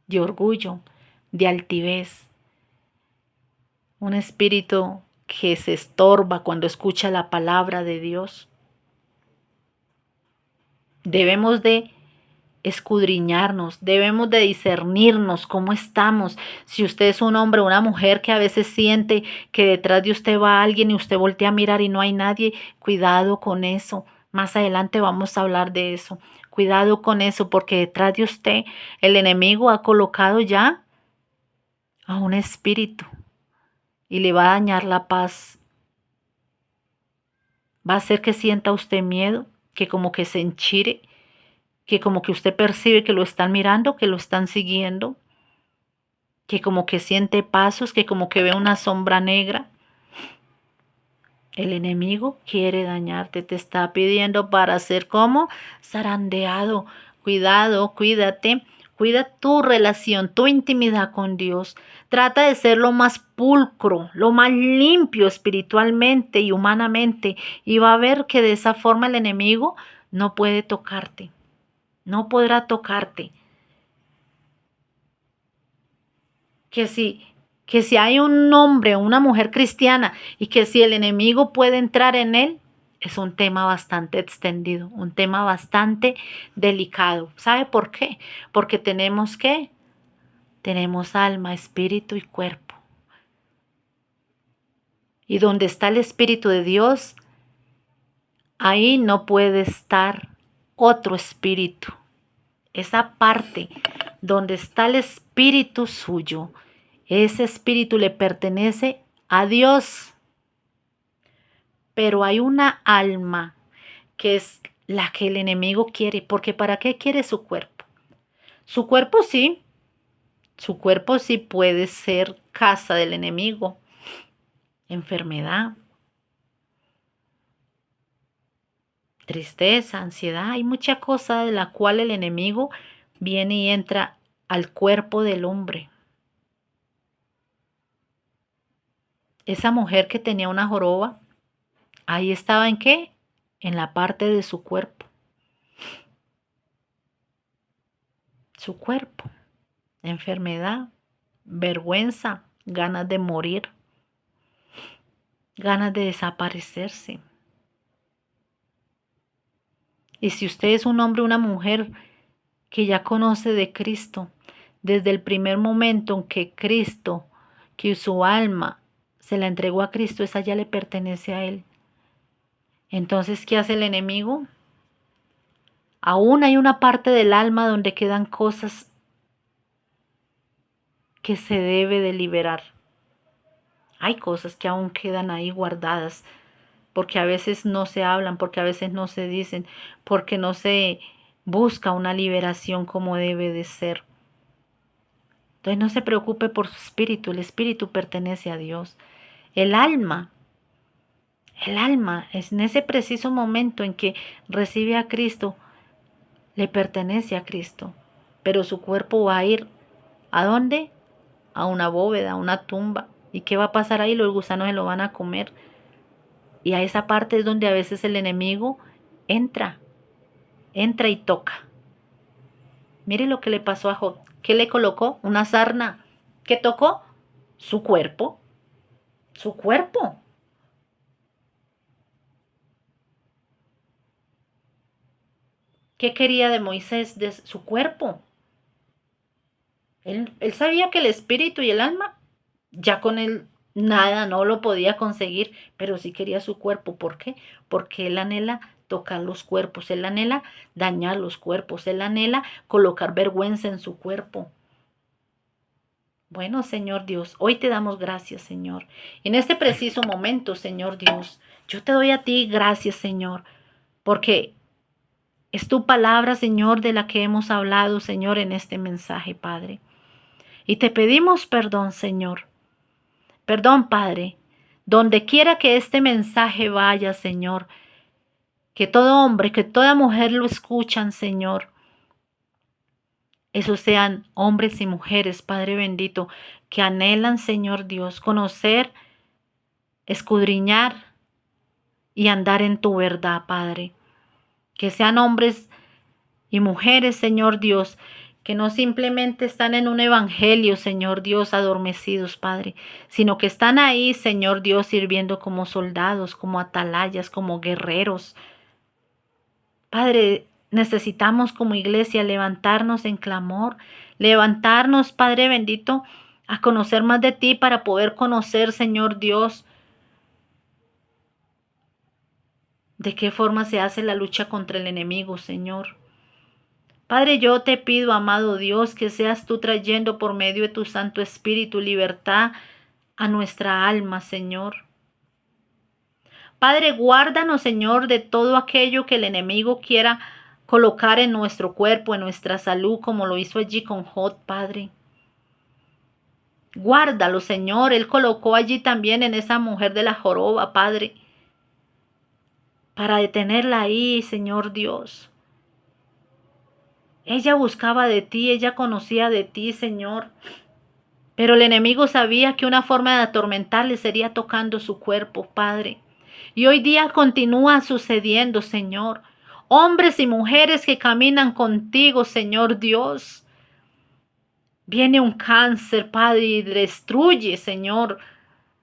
de orgullo, de altivez. Un espíritu que se estorba cuando escucha la palabra de Dios. Debemos de escudriñarnos, debemos de discernirnos cómo estamos. Si usted es un hombre o una mujer que a veces siente que detrás de usted va alguien y usted voltea a mirar y no hay nadie, cuidado con eso. Más adelante vamos a hablar de eso. Cuidado con eso, porque detrás de usted el enemigo ha colocado ya a un espíritu y le va a dañar la paz. Va a hacer que sienta usted miedo, que como que se enchire, que como que usted percibe que lo están mirando, que lo están siguiendo, que como que siente pasos, que como que ve una sombra negra. El enemigo quiere dañarte, te está pidiendo para ser como zarandeado. Cuidado, cuídate, cuida tu relación, tu intimidad con Dios. Trata de ser lo más pulcro, lo más limpio espiritualmente y humanamente. Y va a ver que de esa forma el enemigo no puede tocarte, no podrá tocarte. Que si hay un hombre o una mujer cristiana y que si el enemigo puede entrar en él, es un tema bastante extendido, un tema bastante delicado. ¿Sabe por qué? Porque tenemos alma, espíritu y cuerpo. Y donde está el Espíritu de Dios, ahí no puede estar otro espíritu. Esa parte donde está el espíritu suyo, ese espíritu le pertenece a Dios. Pero hay una alma que es la que el enemigo quiere, porque ¿para qué quiere su cuerpo? Su cuerpo sí puede ser casa del enemigo, enfermedad, tristeza, ansiedad, hay mucha cosa de la cual el enemigo viene y entra al cuerpo del hombre. Esa mujer que tenía una joroba, ahí estaba ¿en qué? En la parte de su cuerpo. Su cuerpo, enfermedad, vergüenza, ganas de morir, ganas de desaparecerse. Y si usted es un hombre o una mujer que ya conoce de Cristo, desde el primer momento en que Cristo, que su alma se la entregó a Cristo, esa ya le pertenece a Él. Entonces, ¿qué hace el enemigo? Aún hay una parte del alma donde quedan cosas que se debe de liberar. Hay cosas que aún quedan ahí guardadas, porque a veces no se hablan, porque a veces no se dicen, porque no se busca una liberación como debe de ser. Entonces no se preocupe por su espíritu, el espíritu pertenece a Dios. El alma es en ese preciso momento en que recibe a Cristo, le pertenece a Cristo, pero su cuerpo va a ir ¿a dónde? A una bóveda, a una tumba. ¿Y qué va a pasar ahí? Los gusanos se lo van a comer. Y a esa parte es donde a veces el enemigo entra y toca. Mire lo que le pasó a Job. ¿Qué le colocó? Una sarna. ¿Qué tocó? Su cuerpo. Su cuerpo. ¿Qué quería de Moisés? De su cuerpo. Él sabía que el espíritu y el alma, ya con él nada, no lo podía conseguir, pero sí quería su cuerpo. ¿Por qué? Porque él anhela tocar los cuerpos, él anhela dañar los cuerpos, él anhela colocar vergüenza en su cuerpo. Bueno, Señor Dios, hoy te damos gracias, Señor. En este preciso momento, Señor Dios, yo te doy a ti gracias, Señor, porque es tu palabra, Señor, de la que hemos hablado, Señor, en este mensaje, Padre. Y te pedimos perdón, Señor. Perdón, Padre. Donde quiera que este mensaje vaya, Señor, que todo hombre, que toda mujer lo escuchan, Señor. Esos sean hombres y mujeres, Padre bendito, que anhelan, Señor Dios, conocer, escudriñar y andar en tu verdad, Padre. Que sean hombres y mujeres, Señor Dios, que no simplemente están en un evangelio, Señor Dios, adormecidos, Padre, sino que están ahí, Señor Dios, sirviendo como soldados, como atalayas, como guerreros. Padre, necesitamos como iglesia levantarnos en clamor, levantarnos, Padre bendito, a conocer más de ti para poder conocer, Señor Dios, de qué forma se hace la lucha contra el enemigo, Señor. Padre, yo te pido, amado Dios, que seas tú trayendo por medio de tu Santo Espíritu libertad a nuestra alma, Señor. Padre, guárdanos, Señor, de todo aquello que el enemigo quiera colocar en nuestro cuerpo, en nuestra salud, como lo hizo allí con Job, Padre. Guárdalo, Señor. Él colocó allí también en esa mujer de la joroba, Padre, para detenerla ahí, Señor Dios. Ella buscaba de ti, ella conocía de ti, Señor. Pero el enemigo sabía que una forma de atormentarle sería tocando su cuerpo, Padre. Y hoy día continúa sucediendo, Señor. Hombres y mujeres que caminan contigo, Señor Dios. Viene un cáncer, Padre, y destruye, Señor.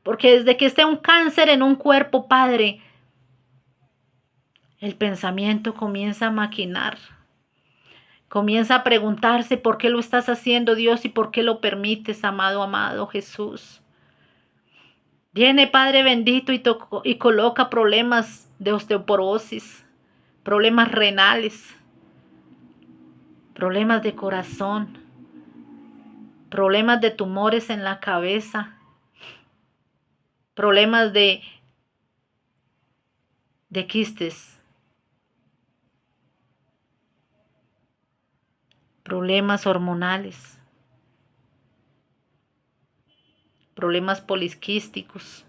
Porque desde que esté un cáncer en un cuerpo, Padre, el pensamiento comienza a maquinar. Comienza a preguntarse por qué lo estás haciendo, Dios, y por qué lo permites, amado Jesús. Viene, Padre bendito, y coloca problemas de osteoporosis, problemas renales, problemas de corazón, problemas de tumores en la cabeza, problemas de quistes, problemas hormonales, problemas poliquísticos.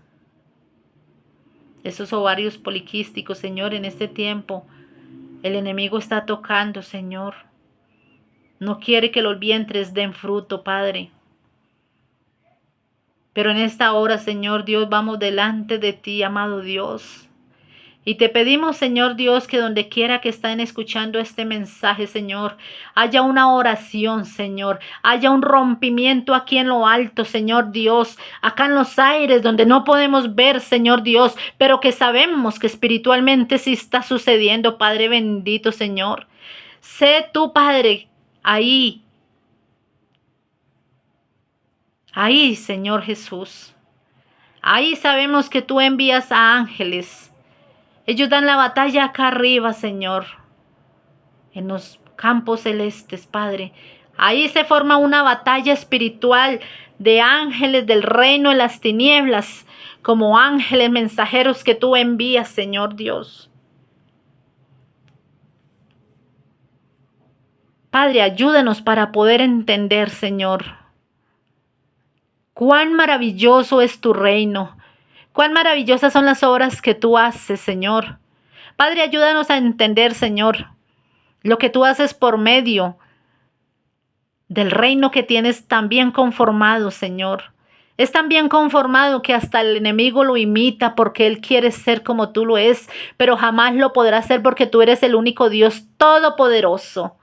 Esos ovarios poliquísticos, Señor, en este tiempo el enemigo está tocando, Señor. No quiere que los vientres den fruto, Padre. Pero en esta hora, Señor Dios, vamos delante de ti, amado Dios. Y te pedimos, Señor Dios, que donde quiera que estén escuchando este mensaje, Señor, haya una oración, Señor, haya un rompimiento aquí en lo alto, Señor Dios, acá en los aires donde no podemos ver, Señor Dios, pero que sabemos que espiritualmente sí está sucediendo, Padre bendito, Señor. Sé tú, Padre, ahí, Señor Jesús. Ahí sabemos que tú envías a ángeles. Ellos dan la batalla acá arriba, Señor, en los campos celestes, Padre. Ahí se forma una batalla espiritual de ángeles del reino de las tinieblas, como ángeles mensajeros que tú envías, Señor Dios. Padre, ayúdanos para poder entender, Señor, cuán maravilloso es tu reino, cuán maravillosas son las obras que tú haces, Señor. Padre, ayúdanos a entender, Señor, lo que tú haces por medio del reino que tienes tan bien conformado, Señor. Es tan bien conformado que hasta el enemigo lo imita porque él quiere ser como tú lo es, pero jamás lo podrá hacer porque tú eres el único Dios todopoderoso.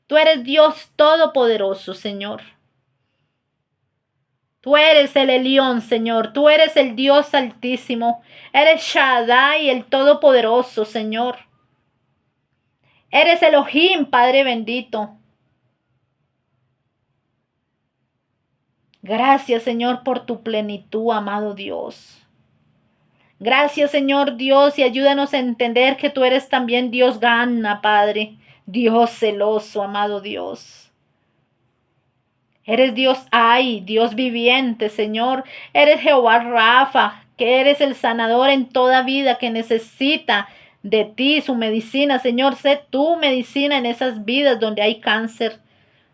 Tú eres Dios todopoderoso, Señor. Tú eres el Elión, Señor. Tú eres el Dios altísimo. Eres Shaddai, el todopoderoso, Señor. Eres Elohim, Padre bendito. Gracias, Señor, por tu plenitud, amado Dios. Gracias, Señor Dios, y ayúdanos a entender que tú eres también Dios gana, Padre. Dios celoso, amado Dios. Eres Dios ay, Dios viviente, Señor. Eres Jehová Rafa, que eres el sanador en toda vida que necesita de ti, su medicina. Señor, sé tu medicina en esas vidas donde hay cáncer,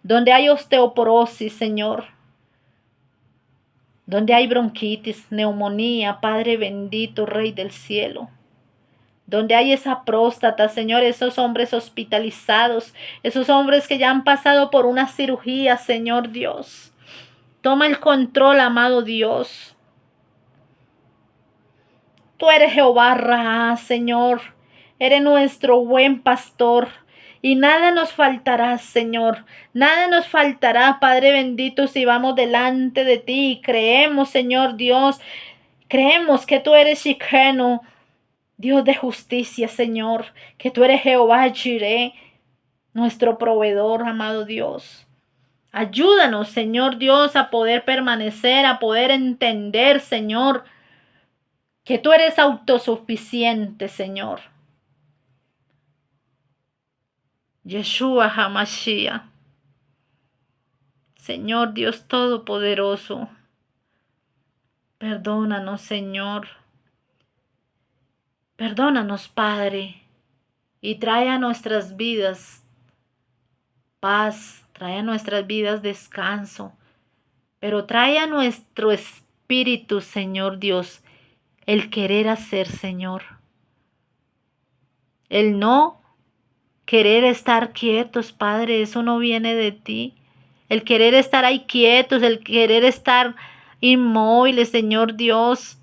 donde hay osteoporosis, Señor. Donde hay bronquitis, neumonía, Padre bendito, Rey del cielo. Donde hay esa próstata, Señor, esos hombres hospitalizados, esos hombres que ya han pasado por una cirugía, Señor Dios. Toma el control, amado Dios. Tú eres Jehová Ra, Señor. Eres nuestro buen pastor. Y nada nos faltará, Señor. Nada nos faltará, Padre bendito, si vamos delante de ti y creemos, Señor Dios. Creemos que tú eres Shikeno, Dios de justicia, Señor. Que tú eres Jehová Jireh, nuestro proveedor, amado Dios. Ayúdanos, Señor Dios, a poder permanecer, a poder entender, Señor, que tú eres autosuficiente, Señor. Yeshua HaMashiach. Señor Dios Todopoderoso, perdónanos, Señor. Perdónanos, Padre, y trae a nuestras vidas paz, trae a nuestras vidas descanso, pero trae a nuestro espíritu, Señor Dios, el querer hacer, Señor. El no querer estar quietos, Padre, eso no viene de ti. El querer estar ahí quietos, el querer estar inmóviles, Señor Dios.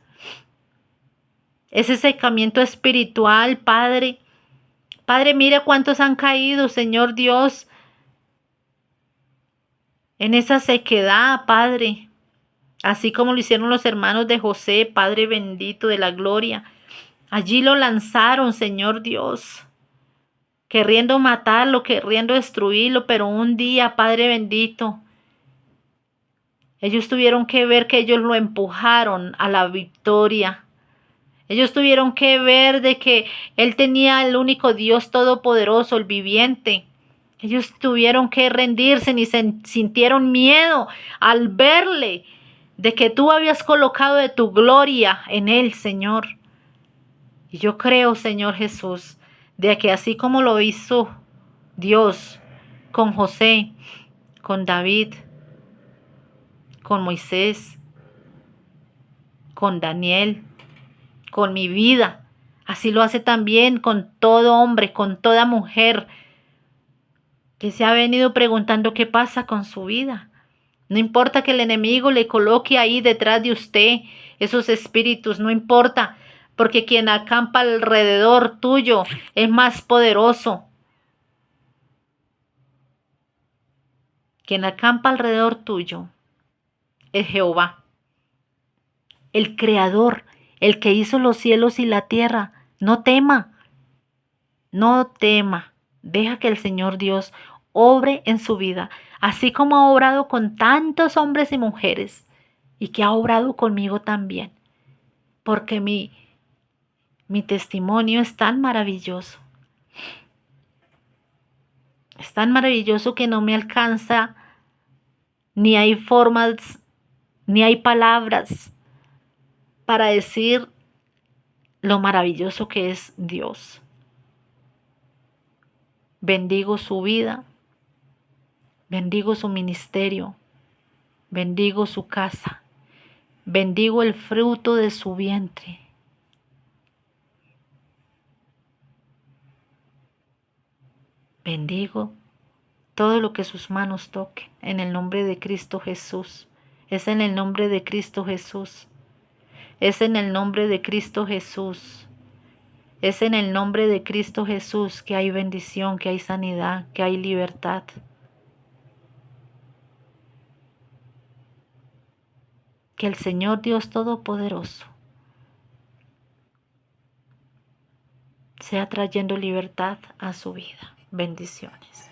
Ese secamiento espiritual, Padre. Padre, mira cuántos han caído, Señor Dios, en esa sequedad, Padre. Así como lo hicieron los hermanos de José, Padre bendito de la gloria. Allí lo lanzaron, Señor Dios, queriendo matarlo, queriendo destruirlo, pero un día, Padre bendito, ellos tuvieron que ver que ellos lo empujaron a la victoria. Ellos tuvieron que ver de que Él tenía el único Dios todopoderoso, el viviente. Ellos tuvieron que rendirse y sintieron miedo al verle de que tú habías colocado de tu gloria en Él, Señor. Y yo creo, Señor Jesús, de que así como lo hizo Dios con José, con David, con Moisés, con Daniel, con mi vida, así lo hace también con todo hombre, con toda mujer que se ha venido preguntando qué pasa con su vida. No importa que el enemigo le coloque ahí detrás de usted esos espíritus, no importa, porque quien acampa alrededor tuyo es más poderoso. Quien acampa alrededor tuyo es Jehová, el creador, el que hizo los cielos y la tierra. No tema, no tema. Deja que el Señor Dios obre en su vida, así como ha obrado con tantos hombres y mujeres, y que ha obrado conmigo también, porque mi testimonio es tan maravilloso. Es tan maravilloso que no me alcanza, ni hay formas, ni hay palabras para decir lo maravilloso que es Dios. Bendigo su vida, Bendigo su ministerio. Bendigo su casa. Bendigo el fruto de su vientre. Bendigo todo lo que sus manos toquen en el nombre de Cristo Jesús. Es en el nombre de Cristo Jesús. Es en el nombre de Cristo Jesús. Es en el nombre de Cristo Jesús que hay bendición, que hay sanidad, que hay libertad. Que el Señor Dios Todopoderoso sea trayendo libertad a su vida. Bendiciones.